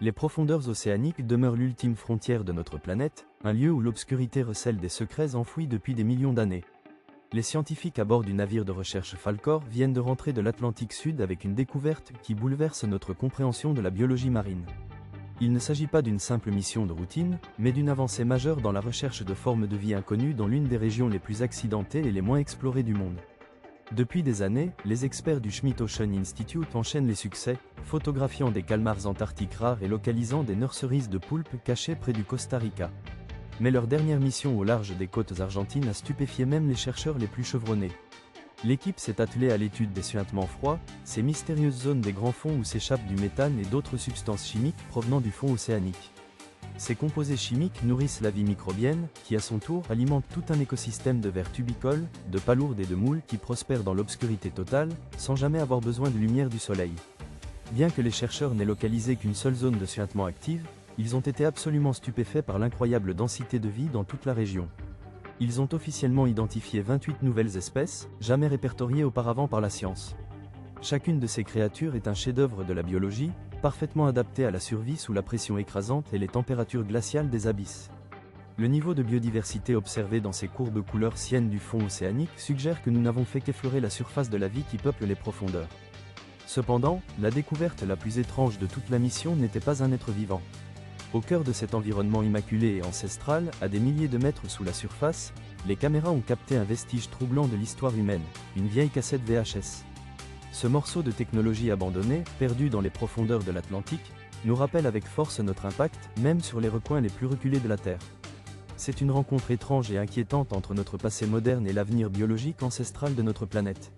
Les profondeurs océaniques demeurent l'ultime frontière de notre planète, un lieu où l'obscurité recèle des secrets enfouis depuis des millions d'années. Les scientifiques à bord du navire de recherche Falkor viennent de rentrer de l'Atlantique Sud avec une découverte qui bouleverse notre compréhension de la biologie marine. Il ne s'agit pas d'une simple mission de routine, mais d'une avancée majeure dans la recherche de formes de vie inconnues dans l'une des régions les plus accidentées et les moins explorées du monde. Depuis des années, les experts du Schmidt Ocean Institute enchaînent les succès, photographiant des calmars antarctiques rares et localisant des nurseries de poulpes cachées près du Costa Rica. Mais leur dernière mission au large des côtes argentines a stupéfié même les chercheurs les plus chevronnés. L'équipe s'est attelée à l'étude des suintements froids, ces mystérieuses zones des grands fonds où s'échappent du méthane et d'autres substances chimiques provenant du fond océanique. Ces composés chimiques nourrissent la vie microbienne, qui à son tour alimente tout un écosystème de vers tubicoles, de palourdes et de moules qui prospèrent dans l'obscurité totale, sans jamais avoir besoin de lumière du soleil. Bien que les chercheurs n'aient localisé qu'une seule zone de suintement active, ils ont été absolument stupéfaits par l'incroyable densité de vie dans toute la région. Ils ont officiellement identifié 28 nouvelles espèces, jamais répertoriées auparavant par la science. Chacune de ces créatures est un chef-d'œuvre de la biologie, parfaitement adapté à la survie sous la pression écrasante et les températures glaciales des abysses. Le niveau de biodiversité observé dans ces courbes couleurs cyanes du fond océanique suggère que nous n'avons fait qu'effleurer la surface de la vie qui peuple les profondeurs. Cependant, la découverte la plus étrange de toute la mission n'était pas un être vivant. Au cœur de cet environnement immaculé et ancestral, à des milliers de mètres sous la surface, les caméras ont capté un vestige troublant de l'histoire humaine, une vieille cassette VHS. Ce morceau de technologie abandonnée, perdu dans les profondeurs de l'Atlantique, nous rappelle avec force notre impact, même sur les recoins les plus reculés de la Terre. C'est une rencontre étrange et inquiétante entre notre passé moderne et l'avenir biologique ancestral de notre planète.